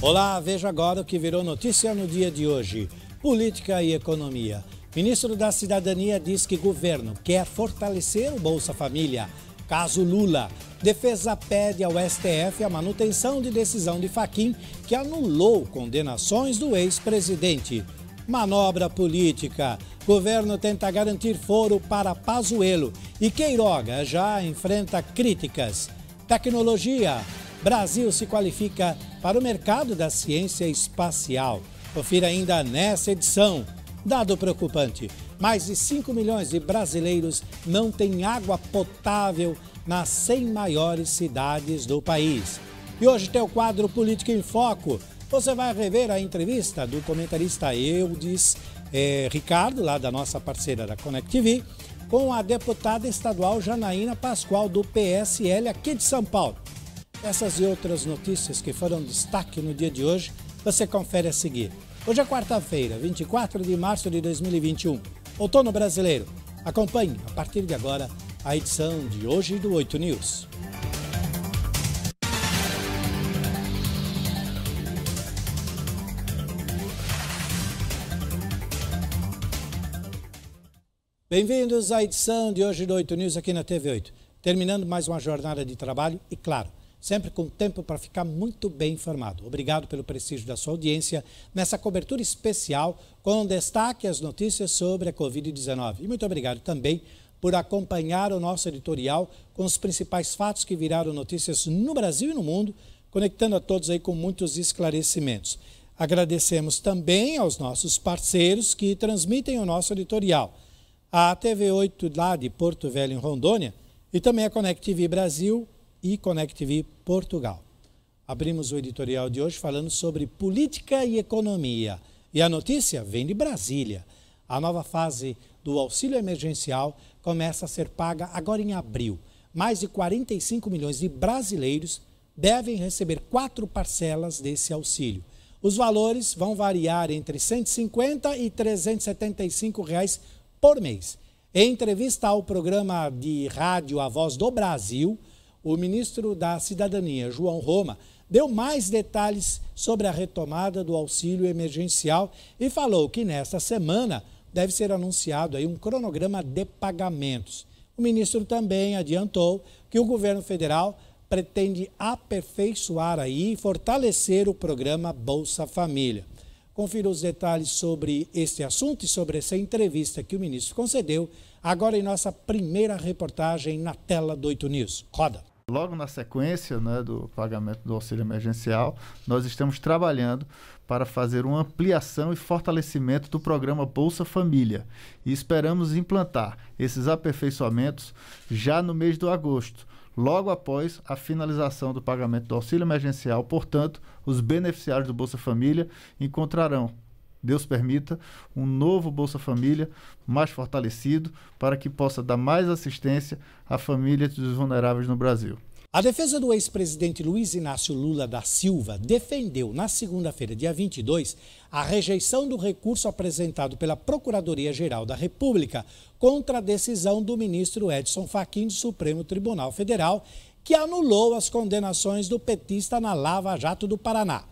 Olá, veja agora o que virou notícia no dia de hoje. Política e economia. Ministro da Cidadania diz que governo quer fortalecer o Bolsa Família. Caso Lula. Defesa pede ao STF a manutenção de decisão de Fachin que anulou condenações do ex-presidente. Manobra política. Governo tenta garantir foro para Pazuello e Queiroga já enfrenta críticas. Tecnologia. Brasil se qualifica para o mercado da ciência espacial. Confira ainda nessa edição. Dado preocupante, mais de 5 milhões de brasileiros não têm água potável nas 100 maiores cidades do país. E hoje tem o quadro Política em Foco. Você vai rever a entrevista do comentarista Eudes Ricardo, lá da nossa parceira da Connect TV, com a deputada estadual Janaína Pascoal, do PSL aqui de São Paulo. Essas e outras notícias que foram destaque no dia de hoje, você confere a seguir. Hoje é quarta-feira, 24 de março de 2021, outono brasileiro. Acompanhe, a partir de agora, a edição de hoje do 8 News. Bem-vindos à edição de hoje do 8 News aqui na TV 8. Terminando mais uma jornada de trabalho e, claro, sempre com tempo para ficar muito bem informado. Obrigado pelo prestígio da sua audiência nessa cobertura especial com destaque às notícias sobre a Covid-19. E muito obrigado também por acompanhar o nosso editorial com os principais fatos que viraram notícias no Brasil e no mundo, conectando a todos aí com muitos esclarecimentos. Agradecemos também aos nossos parceiros que transmitem o nosso editorial. A TV 8 lá de Porto Velho, em Rondônia, e também a Connect TV Brasil e Connect TV Portugal. Abrimos o editorial de hoje falando sobre política e economia. E a notícia vem de Brasília. A nova fase do auxílio emergencial começa a ser paga agora em abril. Mais de 45 milhões de brasileiros devem receber 4 parcelas desse auxílio. Os valores vão variar entre R$ 150 e R$ 375 reais por mês. Em entrevista ao programa de rádio A Voz do Brasil, o ministro da Cidadania, João Roma, deu mais detalhes sobre a retomada do auxílio emergencial e falou que nesta semana deve ser anunciado aí um cronograma de pagamentos. O ministro também adiantou que o governo federal pretende aperfeiçoar aí e fortalecer o programa Bolsa Família. Confira os detalhes sobre este assunto e sobre essa entrevista que o ministro concedeu agora em nossa primeira reportagem na tela do 8 News. Roda! Logo na sequência, do pagamento do auxílio emergencial, nós estamos trabalhando para fazer uma ampliação e fortalecimento do programa Bolsa Família e esperamos implantar esses aperfeiçoamentos já no mês de agosto, logo após a finalização do pagamento do auxílio emergencial. Portanto, os beneficiários do Bolsa Família encontrarão, Deus permita, um novo Bolsa Família mais fortalecido para que possa dar mais assistência à família dos vulneráveis no Brasil. A defesa do ex-presidente Luiz Inácio Lula da Silva defendeu na segunda-feira, dia 22, a rejeição do recurso apresentado pela Procuradoria-Geral da República contra a decisão do ministro Edson Fachin do Supremo Tribunal Federal, que anulou as condenações do petista na Lava Jato do Paraná.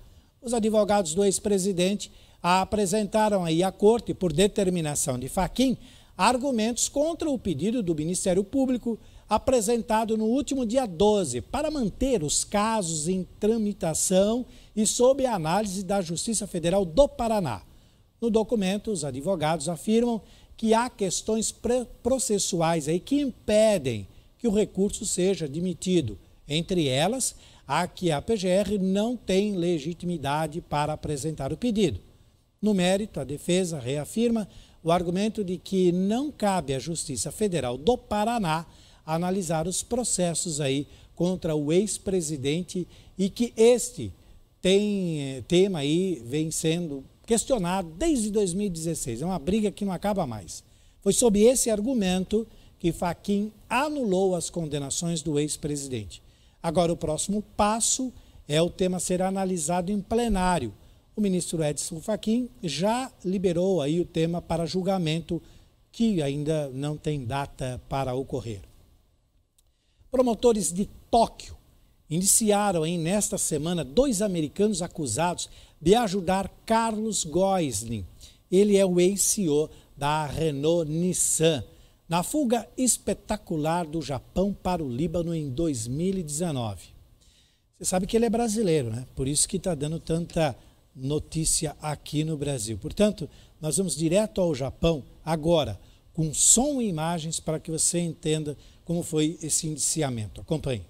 Os advogados do ex-presidente apresentaram aí à corte, por determinação de Fachin, argumentos contra o pedido do Ministério Público apresentado no último dia 12 para manter os casos em tramitação e sob a análise da Justiça Federal do Paraná. No documento, os advogados afirmam que há questões processuais aí que impedem que o recurso seja admitido. Entre elas, a que a PGR não tem legitimidade para apresentar o pedido. No mérito, a defesa reafirma o argumento de que não cabe à Justiça Federal do Paraná analisar os processos aí contra o ex-presidente e que este tema aí vem sendo questionado desde 2016. É uma briga que não acaba mais. Foi sob esse argumento que Fachin anulou as condenações do ex-presidente. Agora, o próximo passo é o tema ser analisado em plenário. O ministro Edson Fachin já liberou aí o tema para julgamento, que ainda não tem data para ocorrer. Promotores de Tóquio indiciaram aí nesta semana 2 americanos acusados de ajudar Carlos Ghosn. Ele é o ex-CEO da Renault-Nissan, na fuga espetacular do Japão para o Líbano em 2019. Você sabe que ele é brasileiro, né? Por isso que está dando tanta notícia aqui no Brasil. Portanto, nós vamos direto ao Japão agora, com som e imagens para que você entenda como foi esse indiciamento. Acompanhe.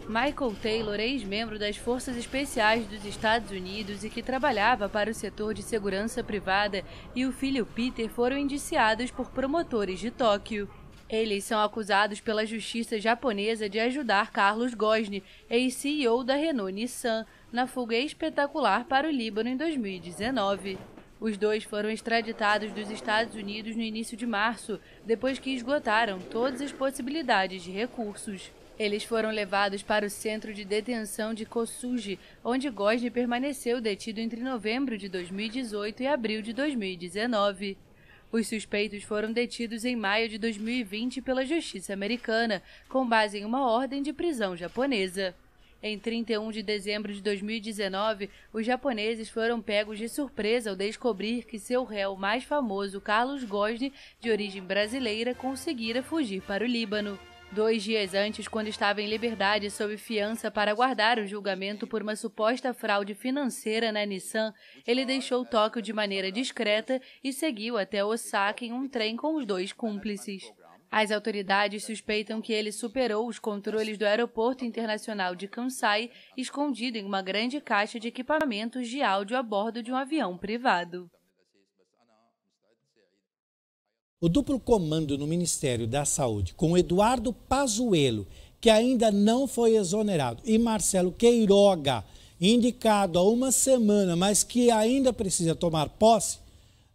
Michael Taylor, ex-membro das Forças Especiais dos Estados Unidos e que trabalhava para o setor de segurança privada, e o filho Peter foram indiciados por promotores de Tóquio. Eles são acusados pela justiça japonesa de ajudar Carlos Ghosn, ex-CEO da Renault-Nissan, na fuga espetacular para o Líbano em 2019. Os dois foram extraditados dos Estados Unidos no início de março, depois que esgotaram todas as possibilidades de recursos. Eles foram levados para o centro de detenção de Kosuji, onde Ghosn permaneceu detido entre novembro de 2018 e abril de 2019. Os suspeitos foram detidos em maio de 2020 pela justiça americana, com base em uma ordem de prisão japonesa. Em 31 de dezembro de 2019, os japoneses foram pegos de surpresa ao descobrir que seu réu mais famoso, Carlos Ghosn, de origem brasileira, conseguira fugir para o Líbano. 2 dias antes, quando estava em liberdade sob fiança para aguardar o julgamento por uma suposta fraude financeira na Nissan, ele deixou Tóquio de maneira discreta e seguiu até Osaka em um trem com os 2 cúmplices. As autoridades suspeitam que ele superou os controles do aeroporto internacional de Kansai, escondido em uma grande caixa de equipamentos de áudio a bordo de um avião privado. O duplo comando no Ministério da Saúde, com Eduardo Pazuello, que ainda não foi exonerado, e Marcelo Queiroga, indicado há uma semana, mas que ainda precisa tomar posse,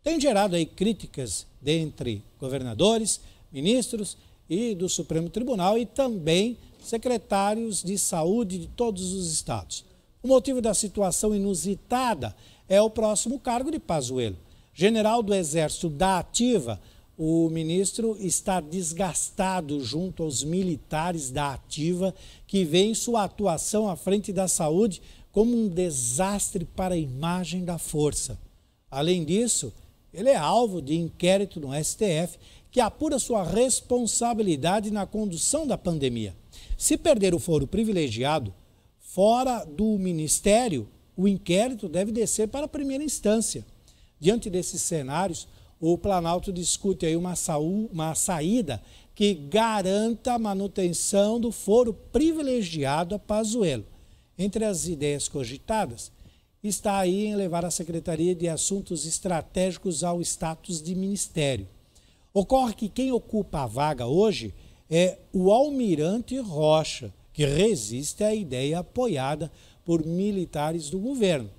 tem gerado aí críticas dentre governadores, ministros e do Supremo Tribunal e também secretários de saúde de todos os estados. O motivo da situação inusitada é o próximo cargo de Pazuello. General do Exército da Ativa, o ministro está desgastado junto aos militares da Ativa, que veem sua atuação à frente da saúde como um desastre para a imagem da força. Além disso, ele é alvo de inquérito no STF, que apura sua responsabilidade na condução da pandemia. Se perder o foro privilegiado, fora do Ministério, o inquérito deve descer para a primeira instância. Diante desses cenários, o Planalto discute aí uma saída que garanta a manutenção do foro privilegiado a Pazuello. Entre as ideias cogitadas, está aí em levar a Secretaria de Assuntos Estratégicos ao status de ministério. Ocorre que quem ocupa a vaga hoje é o Almirante Rocha, que resiste à ideia apoiada por militares do governo.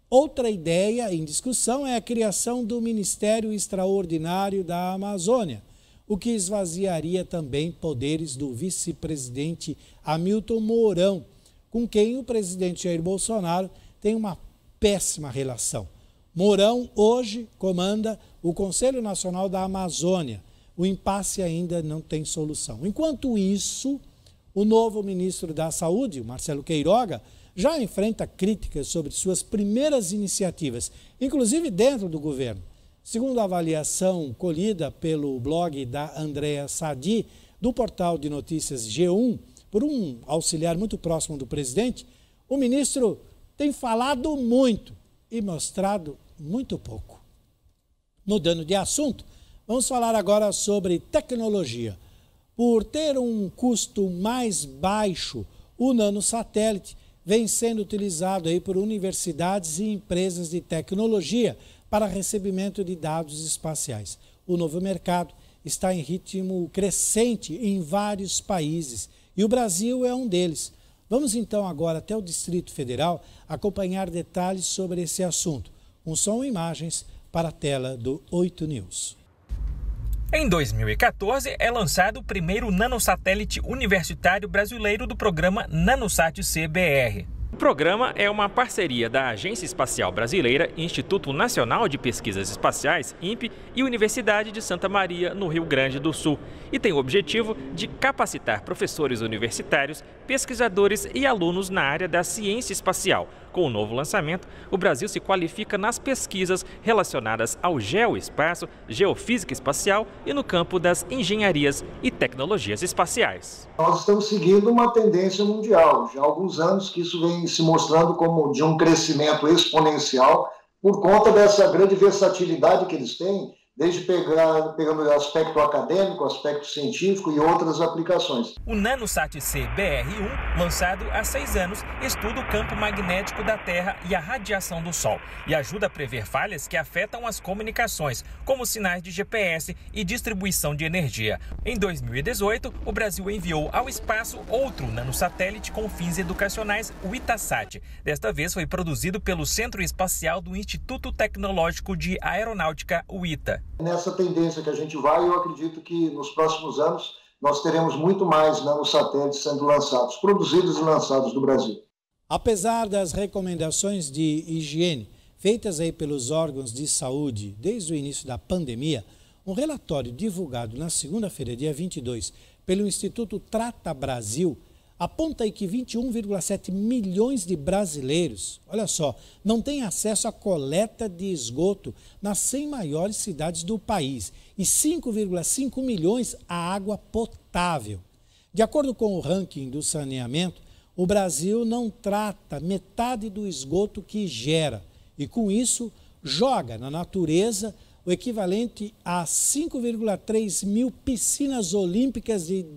Outra ideia em discussão é a criação do Ministério Extraordinário da Amazônia, o que esvaziaria também poderes do vice-presidente Hamilton Mourão, com quem o presidente Jair Bolsonaro tem uma péssima relação. Mourão hoje comanda o Conselho Nacional da Amazônia. O impasse ainda não tem solução. Enquanto isso, o novo ministro da Saúde, Marcelo Queiroga, já enfrenta críticas sobre suas primeiras iniciativas, inclusive dentro do governo. Segundo a avaliação colhida pelo blog da Andréa Sadi, do portal de notícias G1, por um auxiliar muito próximo do presidente, o ministro tem falado muito e mostrado muito pouco. Mudando de assunto, vamos falar agora sobre tecnologia. Por ter um custo mais baixo, o nanosatélite vem sendo utilizado aí por universidades e empresas de tecnologia para recebimento de dados espaciais. O novo mercado está em ritmo crescente em vários países e o Brasil é um deles. Vamos então agora até o Distrito Federal acompanhar detalhes sobre esse assunto. Um som e imagens para a tela do 8 News. Em 2014, é lançado o primeiro nanosatélite universitário brasileiro do programa NanoSat-CBR. programa é uma parceria da Agência Espacial Brasileira, Instituto Nacional de Pesquisas Espaciais, INPE, e Universidade de Santa Maria, no Rio Grande do Sul, e tem o objetivo de capacitar professores universitários, pesquisadores e alunos na área da ciência espacial. Com o novo lançamento, o Brasil se qualifica nas pesquisas relacionadas ao geoespaço, geofísica espacial e no campo das engenharias e tecnologias espaciais. Nós estamos seguindo uma tendência mundial. Já há alguns anos que isso vem se mostrando como de um crescimento exponencial por conta dessa grande versatilidade que eles têm, desde pegando o aspecto acadêmico, aspecto científico e outras aplicações. O NanoSat-C BR-1, lançado há 6 anos, estuda o campo magnético da Terra e a radiação do Sol e ajuda a prever falhas que afetam as comunicações, como sinais de GPS e distribuição de energia. Em 2018, o Brasil enviou ao espaço outro nanosatélite com fins educacionais, o ItaSat. Desta vez foi produzido pelo Centro Espacial do Instituto Tecnológico de Aeronáutica, o ITA. Nessa tendência que a gente vai, eu acredito que nos próximos anos nós teremos muito mais nanosatélites sendo lançados, produzidos e lançados no Brasil. Apesar das recomendações de higiene feitas aí pelos órgãos de saúde desde o início da pandemia, um relatório divulgado na segunda-feira, dia 22, pelo Instituto Trata Brasil, aponta aí que 21,7 milhões de brasileiros, olha só, não têm acesso à coleta de esgoto nas 100 maiores cidades do país e 5,5 milhões à água potável. De acordo com o ranking do saneamento, o Brasil não trata metade do esgoto que gera e, com isso, joga na natureza o equivalente a 5,3 mil piscinas olímpicas de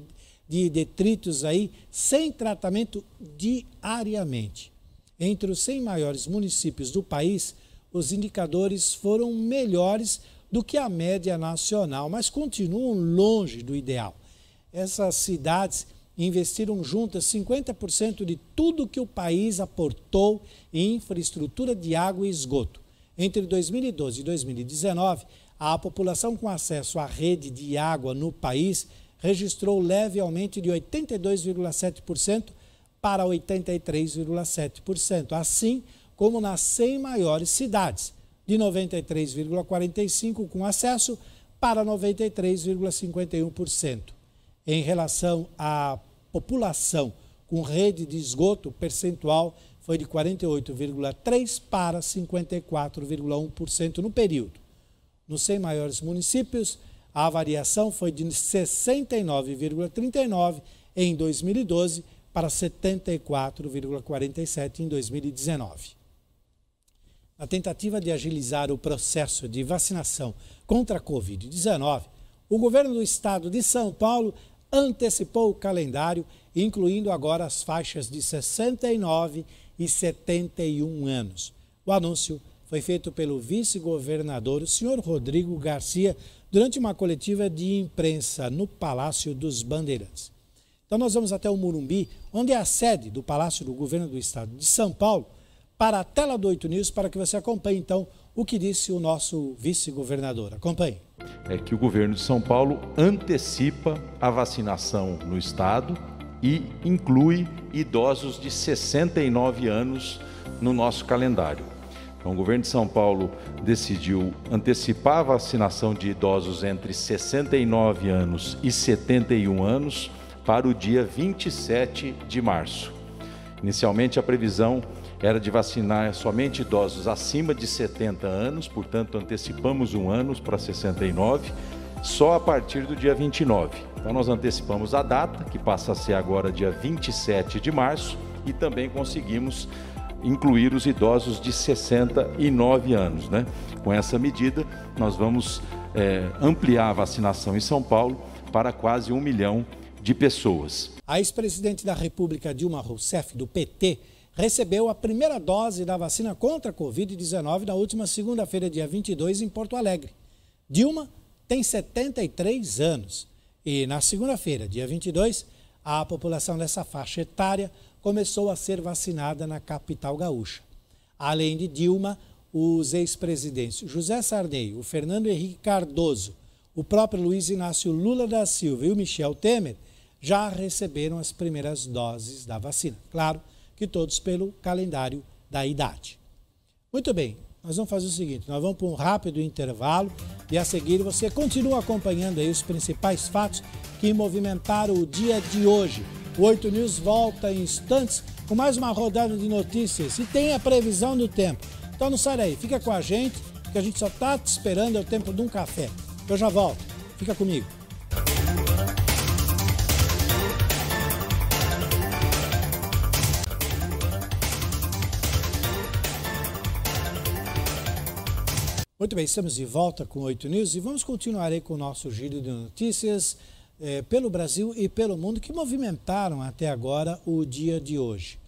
detritos aí, sem tratamento diariamente. Entre os 100 maiores municípios do país, os indicadores foram melhores do que a média nacional, mas continuam longe do ideal. Essas cidades investiram juntas 50% de tudo que o país aportou em infraestrutura de água e esgoto. Entre 2012 e 2019, a população com acesso à rede de água no país registrou leve aumento de 82,7% para 83,7%, assim como nas 100 maiores cidades, de 93,45% com acesso para 93,51%. Em relação à população com rede de esgoto, o percentual foi de 48,3% para 54,1% no período. Nos 100 maiores municípios, a variação foi de 69,39% em 2012 para 74,47% em 2019. Na tentativa de agilizar o processo de vacinação contra a Covid-19, o governo do estado de São Paulo antecipou o calendário, incluindo agora as faixas de 69 e 71 anos. O anúncio foi feito pelo vice-governador, o senhor Rodrigo Garcia, durante uma coletiva de imprensa no Palácio dos Bandeirantes. Então nós vamos até o Morumbi, onde é a sede do Palácio do Governo do Estado de São Paulo, para a tela do 8 News, para que você acompanhe então o que disse o nosso vice-governador. Acompanhe. É que o governo de São Paulo antecipa a vacinação no estado e inclui idosos de 69 anos no nosso calendário. Então, o governo de São Paulo decidiu antecipar a vacinação de idosos entre 69 anos e 71 anos para o dia 27 de março. Inicialmente, a previsão era de vacinar somente idosos acima de 70 anos, portanto, antecipamos um ano para 69, só a partir do dia 29. Então, nós antecipamos a data, que passa a ser agora dia 27 de março, e também conseguimos incluir os idosos de 69 anos, né? Com essa medida, nós vamos ampliar a vacinação em São Paulo para quase 1 milhão de pessoas. A ex-presidente da República, Dilma Rousseff, do PT, recebeu a primeira dose da vacina contra a Covid-19 na última segunda-feira, dia 22, em Porto Alegre. Dilma tem 73 anos e, na segunda-feira, dia 22, a população dessa faixa etária começou a ser vacinada na capital gaúcha. Além de Dilma, os ex-presidentes José Sarney, o Fernando Henrique Cardoso, o próprio Luiz Inácio Lula da Silva e o Michel Temer já receberam as primeiras doses da vacina. Claro, que todos pelo calendário da idade. Muito bem, nós vamos fazer o seguinte, nós vamos para um rápido intervalo e a seguir você continua acompanhando aí os principais fatos que movimentaram o dia de hoje. O 8 News volta em instantes com mais uma rodada de notícias e tem a previsão do tempo. Então não sai daí, fica com a gente, que a gente só está te esperando, é o tempo de um café. Eu já volto, fica comigo. Muito bem, estamos de volta com o 8 News e vamos continuar aí com o nosso giro de notícias pelo Brasil e pelo mundo que movimentaram até agora o dia de hoje.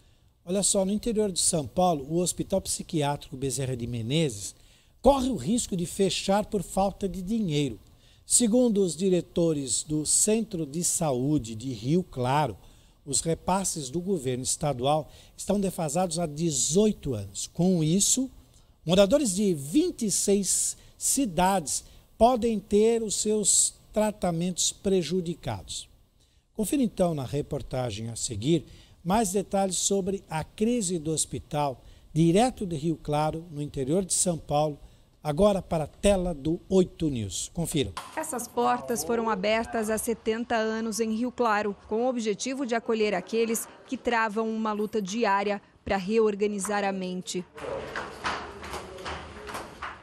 Olha só, no interior de São Paulo, o Hospital Psiquiátrico Bezerra de Menezes corre o risco de fechar por falta de dinheiro. Segundo os diretores do Centro de Saúde de Rio Claro, os repasses do governo estadual estão defasados há 18 anos. Com isso, moradores de 26 cidades podem ter os seus tratamentos prejudicados. Confira então na reportagem a seguir mais detalhes sobre a crise do hospital direto de Rio Claro, no interior de São Paulo, agora para a tela do 8 News. Confiram. Essas portas foram abertas há 70 anos em Rio Claro, com o objetivo de acolher aqueles que travam uma luta diária para reorganizar a mente.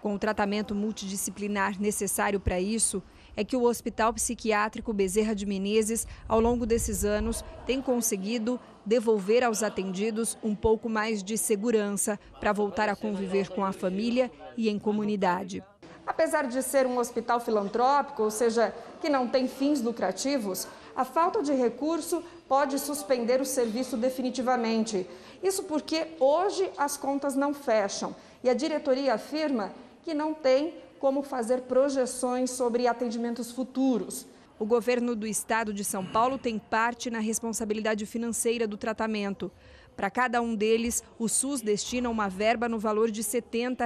Com o tratamento multidisciplinar necessário para isso, é que o Hospital Psiquiátrico Bezerra de Menezes, ao longo desses anos, tem conseguido devolver aos atendidos um pouco mais de segurança para voltar a conviver com a família e em comunidade. Apesar de ser um hospital filantrópico, ou seja, que não tem fins lucrativos, a falta de recurso pode suspender o serviço definitivamente. Isso porque hoje as contas não fecham e a diretoria afirma que não tem como fazer projeções sobre atendimentos futuros. O governo do estado de São Paulo tem parte na responsabilidade financeira do tratamento. Para cada um deles, o SUS destina uma verba no valor de R$ 70.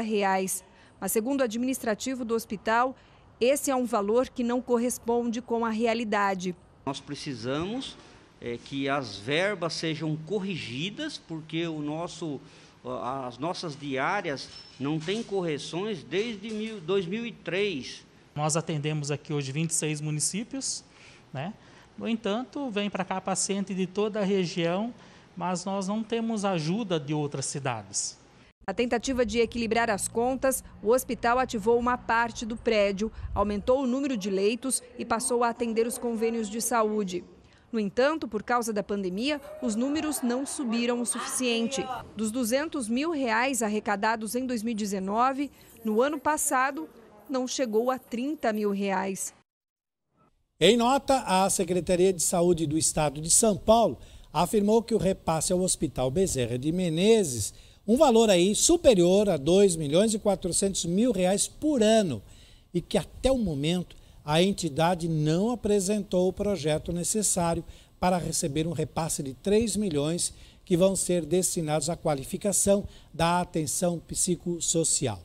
Mas, segundo o administrativo do hospital, esse é um valor que não corresponde com a realidade. Nós precisamos que as verbas sejam corrigidas, porque as nossas diárias não têm correções desde 2003. Nós atendemos aqui hoje 26 municípios, né? No entanto, vem para cá paciente de toda a região, mas nós não temos ajuda de outras cidades. Na tentativa de equilibrar as contas, o hospital ativou uma parte do prédio, aumentou o número de leitos e passou a atender os convênios de saúde. No entanto, por causa da pandemia, os números não subiram o suficiente. Dos R$200 mil arrecadados em 2019, no ano passado, não chegou a R$30 mil. Em nota, a Secretaria de Saúde do Estado de São Paulo afirmou que o repasse ao Hospital Bezerra de Menezes, um valor aí superior a R$2.400.000 por ano, e que até o momento a entidade não apresentou o projeto necessário para receber um repasse de 3 milhões que vão ser destinados à qualificação da atenção psicossocial.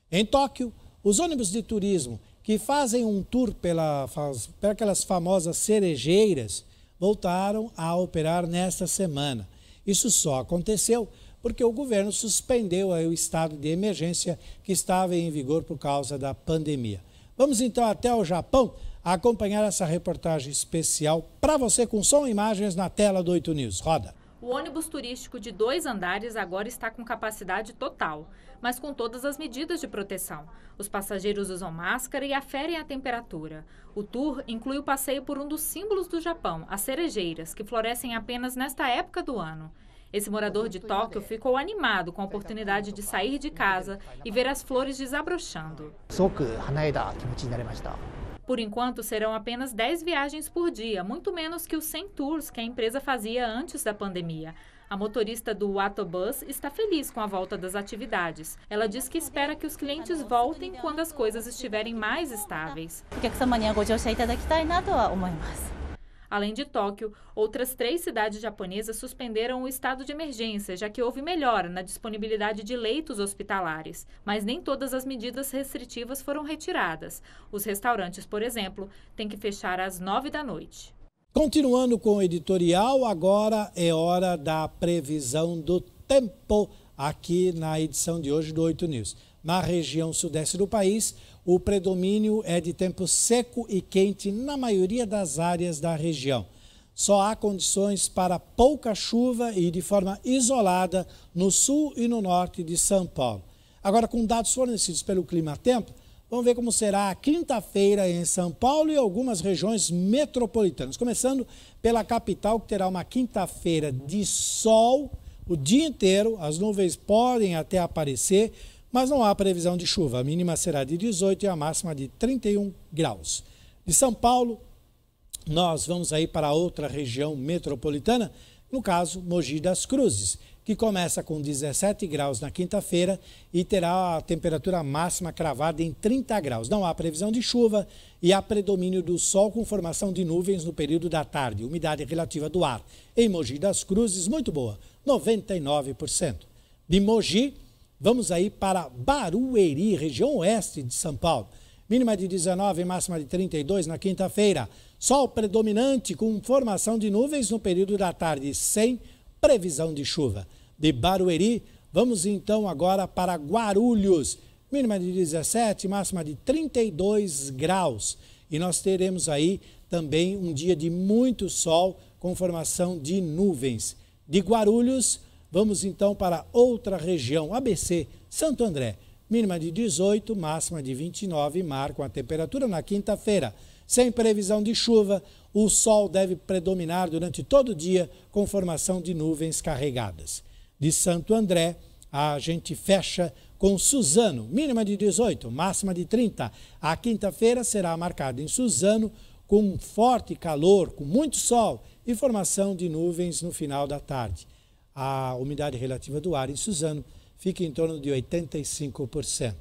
Em Tóquio, os ônibus de turismo que fazem um tour pelas famosas cerejeiras voltaram a operar nesta semana. Isso só aconteceu porque o governo suspendeu o estado de emergência que estava em vigor por causa da pandemia. Vamos então até o Japão acompanhar essa reportagem especial para você com som e imagens na tela do 8 News. Roda! O ônibus turístico de 2 andares agora está com capacidade total, mas com todas as medidas de proteção. Os passageiros usam máscara e aferem a temperatura. O tour inclui o passeio por um dos símbolos do Japão, as cerejeiras, que florescem apenas nesta época do ano. Esse morador de Tóquio ficou animado com a oportunidade de sair de casa e ver as flores desabrochando. Por enquanto, serão apenas 10 viagens por dia, muito menos que os 100 tours que a empresa fazia antes da pandemia. A motorista do Watobus está feliz com a volta das atividades. Ela diz que espera que os clientes voltem quando as coisas estiverem mais estáveis. Além de Tóquio, outras 3 cidades japonesas suspenderam o estado de emergência, já que houve melhora na disponibilidade de leitos hospitalares. Mas nem todas as medidas restritivas foram retiradas. Os restaurantes, por exemplo, têm que fechar às 9 da noite. Continuando com o editorial, agora é hora da previsão do tempo aqui na edição de hoje do 8 News. Na região sudeste do país, o predomínio é de tempo seco e quente na maioria das áreas da região. Só há condições para pouca chuva e de forma isolada no sul e no norte de São Paulo. Agora, com dados fornecidos pelo Clima Tempo, vamos ver como será a quinta-feira em São Paulo e algumas regiões metropolitanas. Começando pela capital, que terá uma quinta-feira de sol o dia inteiro. As nuvens podem até aparecer, mas não há previsão de chuva. A mínima será de 18 e a máxima de 31 graus. De São Paulo, nós vamos aí para outra região metropolitana, no caso, Mogi das Cruzes, que começa com 17 graus na quinta-feira e terá a temperatura máxima cravada em 30 graus. Não há previsão de chuva e há predomínio do sol com formação de nuvens no período da tarde. Umidade relativa do ar em Mogi das Cruzes, muito boa, 99%. De Mogi, vamos aí para Barueri, região oeste de São Paulo. Mínima de 19 e máxima de 32 na quinta-feira. Sol predominante com formação de nuvens no período da tarde, sem previsão de chuva. De Barueri, vamos então agora para Guarulhos. Mínima de 17, máxima de 32 graus. E nós teremos aí também um dia de muito sol com formação de nuvens. De Guarulhos, vamos então para outra região, ABC, Santo André. Mínima de 18, máxima de 29, marcam a temperatura na quinta-feira. Sem previsão de chuva, o sol deve predominar durante todo o dia com formação de nuvens carregadas. De Santo André, a gente fecha com Suzano, mínima de 18, máxima de 30. A quinta-feira será marcada em Suzano com forte calor, com muito sol e formação de nuvens no final da tarde. A umidade relativa do ar em Suzano fica em torno de 85%.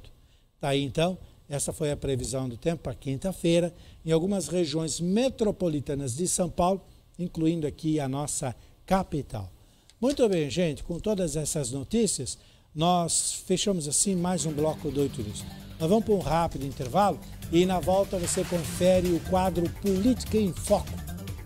Tá aí então, essa foi a previsão do tempo para quinta-feira em algumas regiões metropolitanas de São Paulo, incluindo aqui a nossa capital. Muito bem, gente, com todas essas notícias, nós fechamos assim mais um bloco do 8 News. Nós vamos para um rápido intervalo e na volta você confere o quadro Política em Foco.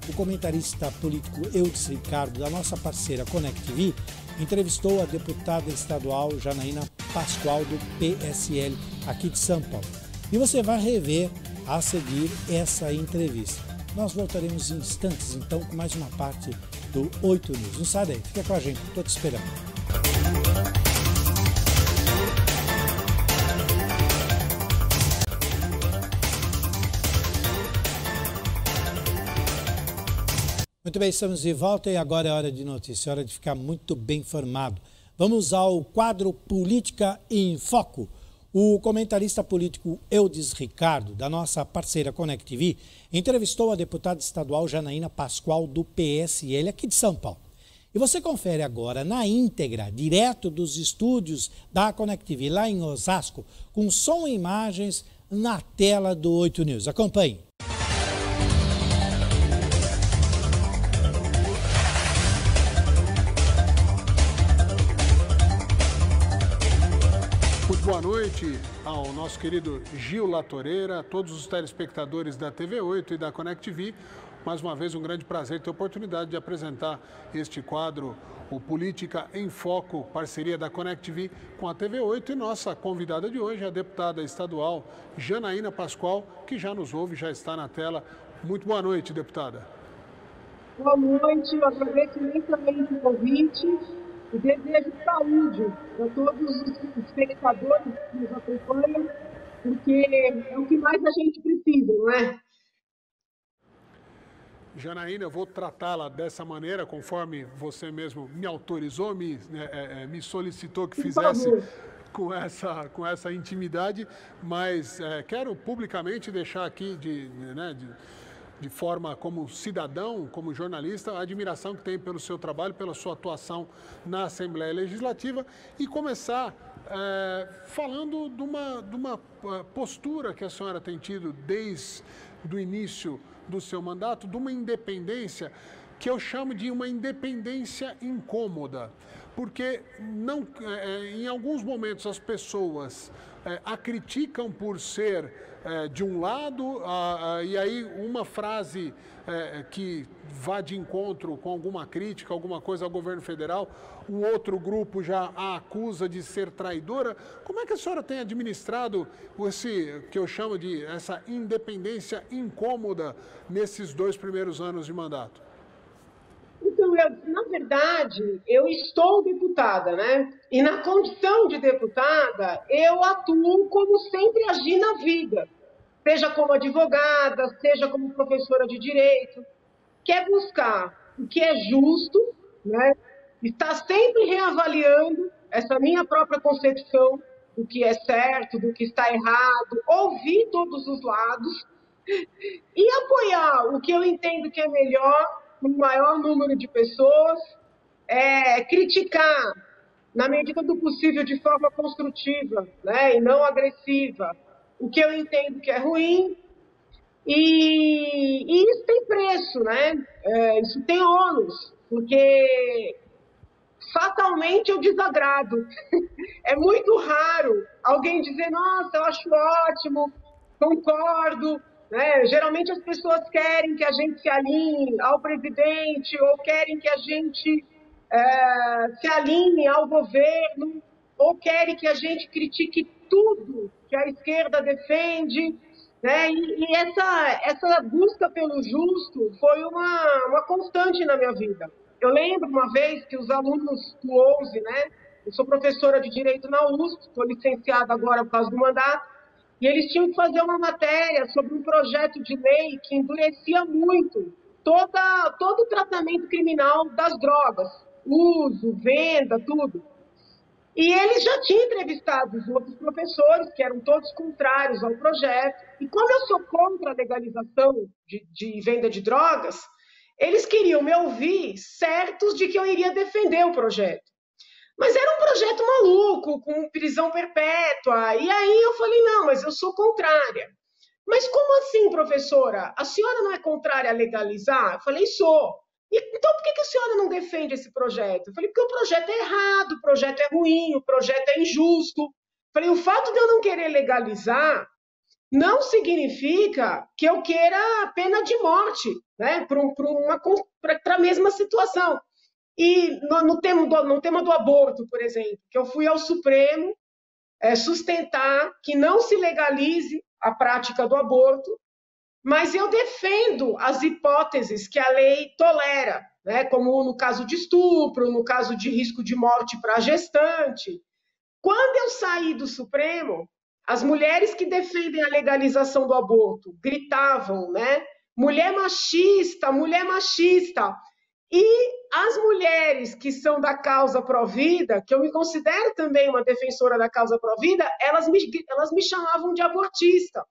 O comentarista político Eudes Ricardo, da nossa parceira Connect TV, entrevistou a deputada estadual Janaína Pascoal, do PSL, aqui de São Paulo. E você vai rever a seguir essa entrevista. Nós voltaremos em instantes, então, com mais uma parte do 8 News. Não sai daí, fica com a gente, estou te esperando. Muito bem, estamos de volta e agora é hora de notícia, hora de ficar muito bem informado. Vamos ao quadro Política em Foco. O comentarista político Eudes Ricardo, da nossa parceira Connect TV, entrevistou a deputada estadual Janaína Pascoal, do PSL, aqui de São Paulo. E você confere agora na íntegra, direto dos estúdios da Connect TV, lá em Osasco, com som e imagens na tela do 8 News. Acompanhe. Boa noite ao nosso querido Gil Latoreira, a todos os telespectadores da TV8 e da Connect TV. Mais uma vez, um grande prazer ter a oportunidade de apresentar este quadro, o Política em Foco, parceria da Connect TV com a TV8. E nossa convidada de hoje é a deputada estadual Janaína Pascoal, que já nos ouve, já está na tela. Muito boa noite, deputada. Boa noite, eu agradeço imensamente o convite. E desejo saúde a todos os espectadores que nos acompanham, porque é o que mais a gente precisa, não é? Janaína, eu vou tratá-la dessa maneira, conforme você mesmo me autorizou, me solicitou que fizesse com essa intimidade, mas quero publicamente deixar aqui de forma como cidadão, como jornalista, a admiração que tem pelo seu trabalho, pela sua atuação na Assembleia Legislativa e começar falando de uma postura que a senhora tem tido desde o início do seu mandato, de uma independência que eu chamo de uma independência incômoda, porque em alguns momentos as pessoas a criticam por ser de um lado, e aí uma frase que vá de encontro com alguma crítica, alguma coisa ao governo federal, o outro grupo já a acusa de ser traidora. Como é que a senhora tem administrado esse, que eu chamo de essa independência incômoda nesses 2 primeiros anos de mandato? Então, na verdade, eu estou deputada, né? E na condição de deputada, eu atuo como sempre agi na vida, seja como advogada, seja como professora de direito, que é buscar o que é justo, né? Estar sempre reavaliando essa minha própria concepção do que é certo, do que está errado, ouvir todos os lados e apoiar o que eu entendo que é melhor para o maior número de pessoas, criticar, na medida do possível, de forma construtiva, né, e não agressiva, o que eu entendo que é ruim, e isso tem preço, né? Isso tem ônus, porque fatalmente eu desagrado. É muito raro alguém dizer, nossa, eu acho ótimo, concordo. Né? Geralmente as pessoas querem que a gente se alinhe ao presidente ou querem que a gente se alinhe ao governo ou querem que a gente critique tudo que a esquerda defende. Né? E essa busca pelo justo foi uma constante na minha vida. Eu lembro uma vez que os alunos do 11, né? Eu sou professora de Direito na USP, estou licenciada agora por causa do mandato, e eles tinham que fazer uma matéria sobre um projeto de lei que endurecia muito todo o tratamento criminal das drogas, uso, venda, tudo. E eles já tinham entrevistado os outros professores, que eram todos contrários ao projeto, e como eu sou contra a legalização de venda de drogas, eles queriam me ouvir certos de que eu iria defender o projeto. Mas era um projeto maluco, com prisão perpétua. E aí eu falei, não, mas eu sou contrária. Mas como assim, professora? A senhora não é contrária a legalizar? Eu falei, sou. Então por que a senhora não defende esse projeto? Eu falei, porque o projeto é errado, o projeto é ruim, o projeto é injusto. Eu falei, o fato de eu não querer legalizar não significa que eu queira pena de morte, né, para a mesma situação. E no tema do aborto, por exemplo, que eu fui ao Supremo sustentar que não se legalize a prática do aborto, mas eu defendo as hipóteses que a lei tolera, né, como no caso de estupro, no caso de risco de morte para a gestante. Quando eu saí do Supremo, as mulheres que defendem a legalização do aborto gritavam, né, mulher machista, mulher machista. E as mulheres que são da causa pró-vida, que eu me considero também uma defensora da causa pró-vida, elas me chamavam de abortista,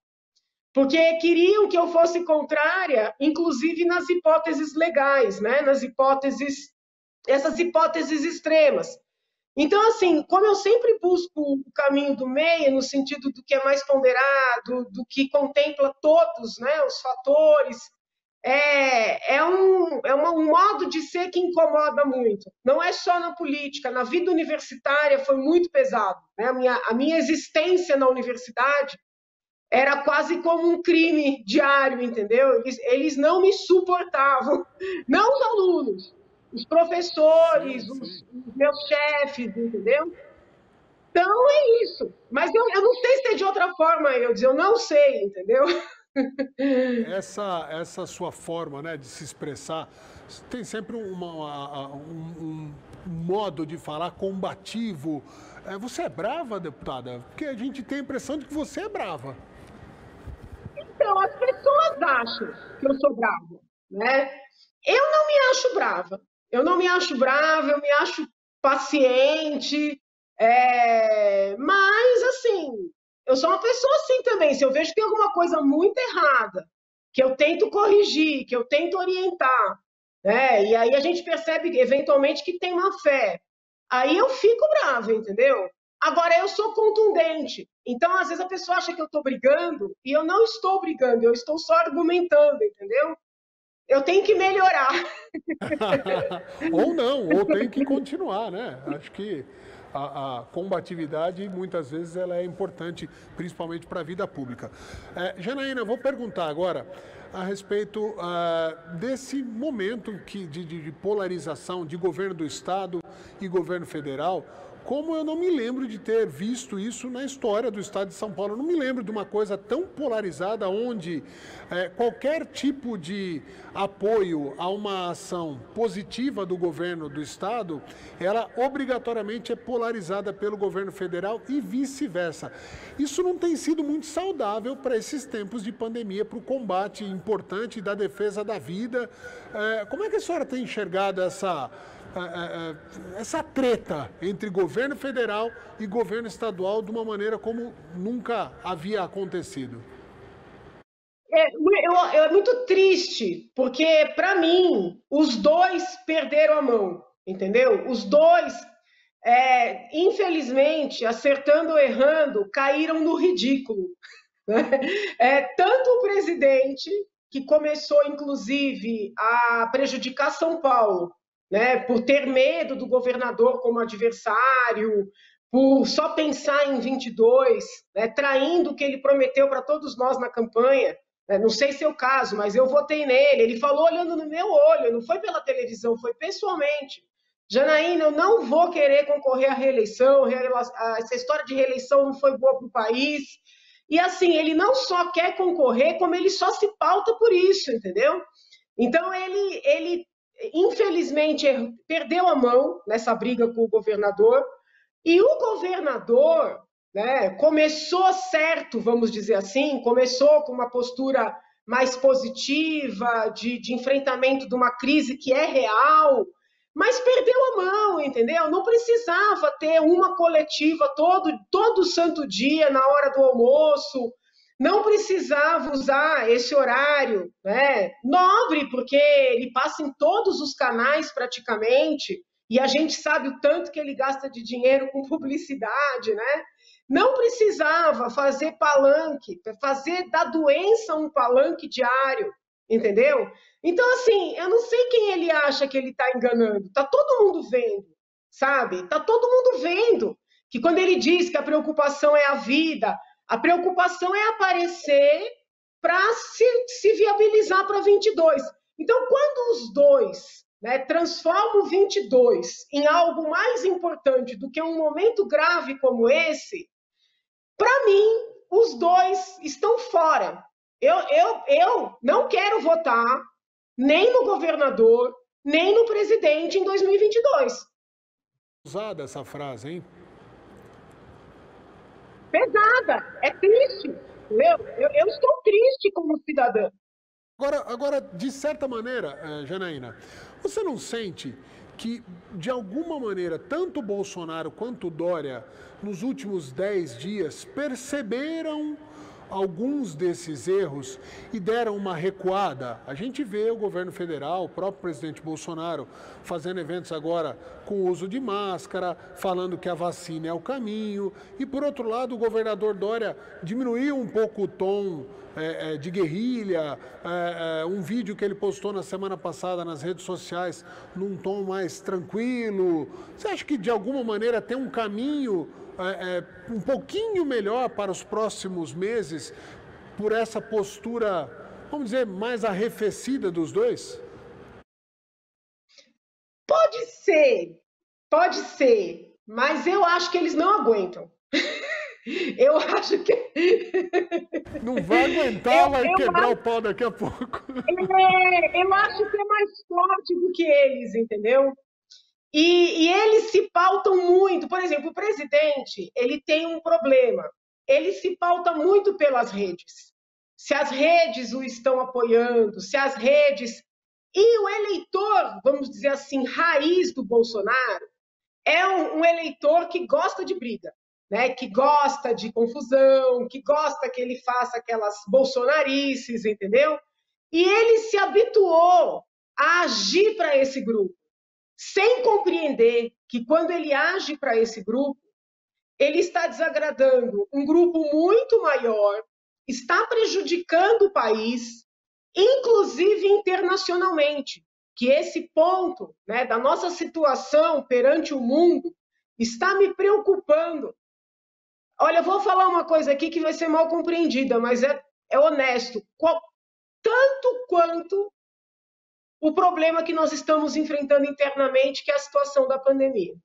porque queriam que eu fosse contrária, inclusive nas hipóteses legais, né? Essas hipóteses extremas. Então, assim, como eu sempre busco o caminho do meio, no sentido do que é mais ponderado, do que contempla todos, né, os fatores, um modo de ser que incomoda muito. Não é só na política, na vida universitária foi muito pesado. Né? A minha existência na universidade era quase como um crime diário, entendeu? Eles não me suportavam, não os alunos, os professores, os meus chefes, entendeu? Então é isso. Mas eu não sei se é de outra forma, eu não sei, entendeu? Essa sua forma, né, de se expressar tem sempre um modo de falar combativo. Você é brava, deputada? Porque a gente tem a impressão de que você é brava. Então, as pessoas acham que eu sou brava, né? Eu não me acho brava. Eu me acho paciente, mas, assim, eu sou uma pessoa assim também. Se eu vejo que tem alguma coisa muito errada, que eu tento corrigir, que eu tento orientar, né? E aí a gente percebe, eventualmente, que tem má fé. Aí eu fico brava, entendeu? Agora, eu sou contundente. Então, às vezes, a pessoa acha que eu estou brigando, e eu não estou brigando, eu estou só argumentando, entendeu? Eu tenho que melhorar. Ou não, ou tem que continuar, né? Acho que a combatividade, muitas vezes, ela é importante, principalmente para a vida pública. Janaína, eu vou perguntar agora a respeito desse momento de polarização de governo do Estado e governo federal. Como eu não me lembro de ter visto isso na história do Estado de São Paulo. Eu não me lembro de uma coisa tão polarizada onde qualquer tipo de apoio a uma ação positiva do governo do Estado, ela obrigatoriamente é polarizada pelo governo federal e vice-versa. Isso não tem sido muito saudável para esses tempos de pandemia, para o combate importante da defesa da vida. Como é que a senhora tem enxergado essa treta entre governo federal e governo estadual de uma maneira como nunca havia acontecido? É muito triste, porque, para mim, os dois perderam a mão, entendeu? Os dois, infelizmente, acertando ou errando, caíram no ridículo. Tanto o presidente, que começou, inclusive, a prejudicar São Paulo, né, por ter medo do governador como adversário, por só pensar em 22, né, traindo o que ele prometeu para todos nós na campanha. Não sei se é o caso, mas eu votei nele. Ele falou olhando no meu olho, não foi pela televisão, foi pessoalmente. Janaína, eu não vou querer concorrer à reeleição, essa história de reeleição não foi boa para o país. E assim, ele não só quer concorrer, como ele só se pauta por isso, entendeu? Então, ele infelizmente, perdeu a mão nessa briga com o governador, e o governador, né, começou certo, vamos dizer assim, começou com uma postura mais positiva, de enfrentamento de uma crise que é real, mas perdeu a mão, entendeu? Não precisava ter uma coletiva todo santo dia, na hora do almoço, não precisava usar esse horário, né, nobre, porque ele passa em todos os canais praticamente, e a gente sabe o tanto que ele gasta de dinheiro com publicidade, né? Não precisava fazer palanque, fazer da doença um palanque diário, entendeu? Então, assim, eu não sei quem ele acha que ele está enganando. Está todo mundo vendo, sabe? Está todo mundo vendo que quando ele diz que a preocupação é a vida, a preocupação é aparecer para se viabilizar para 22. Então, quando os dois, né, transformam 22 em algo mais importante do que um momento grave como esse, para mim, os dois estão fora. Eu não quero votar nem no governador, nem no presidente em 2022. Usada essa frase, hein? Pesada, é triste, entendeu? Eu estou triste como cidadã. Agora, de certa maneira, Janaína, você não sente que, de alguma maneira, tanto o Bolsonaro quanto o Dória, nos últimos 10 dias, perceberam alguns desses erros e deram uma recuada? A gente vê o governo federal, o próprio presidente Bolsonaro, fazendo eventos agora com o uso de máscara, falando que a vacina é o caminho, e por outro lado o governador Dória diminuiu um pouco o tom de guerrilha, um vídeo que ele postou na semana passada nas redes sociais num tom mais tranquilo. Você acha que de alguma maneira tem um caminho um pouquinho melhor para os próximos meses por essa postura, vamos dizer, mais arrefecida dos dois? Pode ser, mas eu acho que eles não aguentam. Eu acho que... Não vai aguentar, vai quebrar o pau daqui a pouco. Eu acho que é mais forte do que eles, entendeu? E eles se pautam muito. Por exemplo, o presidente, ele tem um problema. Ele se pauta muito pelas redes. Se as redes o estão apoiando, se as redes... E o eleitor, vamos dizer assim, raiz do Bolsonaro, é um eleitor que gosta de briga, né? Que gosta de confusão, que gosta que ele faça aquelas bolsonarices, entendeu? E ele se habituou a agir para esse grupo, sem compreender que quando ele age para esse grupo, ele está desagradando um grupo muito maior, está prejudicando o país, inclusive internacionalmente, que esse ponto, né, da nossa situação perante o mundo está me preocupando. Olha, eu vou falar uma coisa aqui que vai ser mal compreendida, mas é honesto. Tanto quanto o problema que nós estamos enfrentando internamente, que é a situação da pandemia.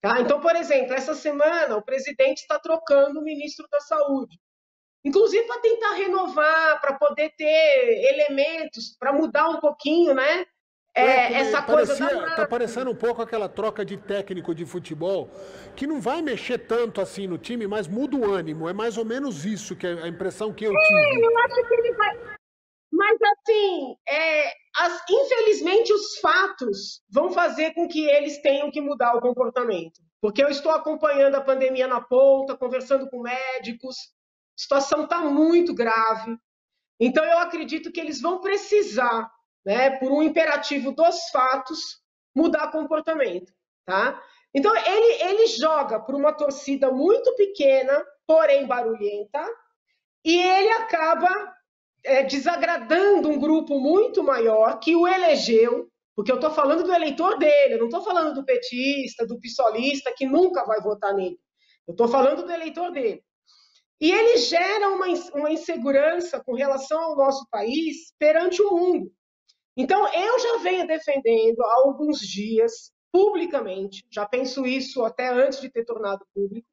Tá? Então, por exemplo, essa semana o presidente está trocando o ministro da Saúde. Inclusive para tentar renovar, para poder ter elementos, para mudar um pouquinho, né? Essa coisa Tá parecendo um pouco aquela troca de técnico de futebol, que não vai mexer tanto assim no time, mas muda o ânimo. É mais ou menos isso, que é a impressão que eu tive. Eu acho que ele vai... Mas, assim, infelizmente, os fatos vão fazer com que eles tenham que mudar o comportamento. Porque eu estou acompanhando a pandemia na ponta, conversando com médicos, a situação está muito grave. Então, eu acredito que eles vão precisar, né, por um imperativo dos fatos, mudar comportamento, tá? Então, ele joga por uma torcida muito pequena, porém barulhenta, e ele acaba desagradando um grupo muito maior que o elegeu, porque eu estou falando do eleitor dele, eu não estou falando do petista, do pissolista, que nunca vai votar nele. Eu estou falando do eleitor dele. E ele gera uma insegurança com relação ao nosso país perante o mundo. Então, eu já venho defendendo há alguns dias, publicamente, já penso isso até antes de ter tornado público,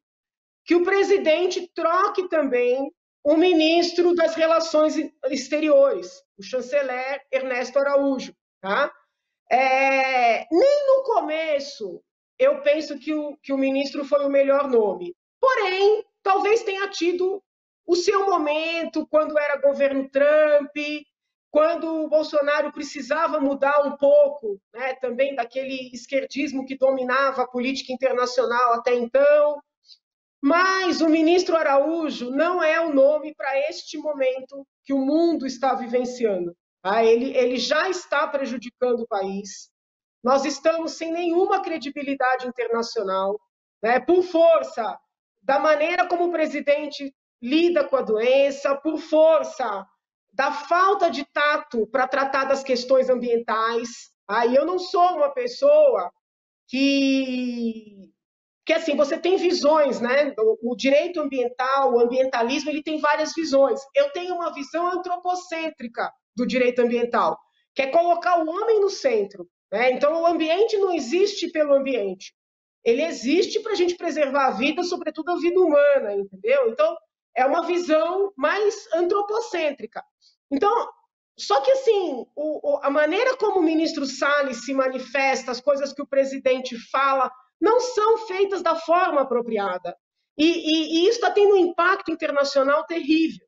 que o presidente troque também o ministro das Relações Exteriores, o chanceler Ernesto Araújo. Tá? Nem no começo eu penso que o ministro foi o melhor nome. Porém, talvez tenha tido o seu momento quando era governo Trump, quando o Bolsonaro precisava mudar um pouco, né, também daquele esquerdismo que dominava a política internacional até então. Mas o ministro Araújo não é o nome para este momento que o mundo está vivenciando. Tá? Ele já está prejudicando o país. Nós estamos sem nenhuma credibilidade internacional, né, por força da maneira como o presidente lida com a doença, por força da falta de tato para tratar das questões ambientais. Aí eu não sou uma pessoa que assim, você tem visões, né? O direito ambiental, o ambientalismo, ele tem várias visões. Eu tenho uma visão antropocêntrica do direito ambiental, que é colocar o homem no centro, né? Então, o ambiente não existe pelo ambiente. Ele existe para a gente preservar a vida, sobretudo a vida humana, entendeu? Então, é uma visão mais antropocêntrica. Então, só que, assim, a maneira como o ministro Salles se manifesta, as coisas que o presidente fala, não são feitas da forma apropriada. E isso está tendo um impacto internacional terrível.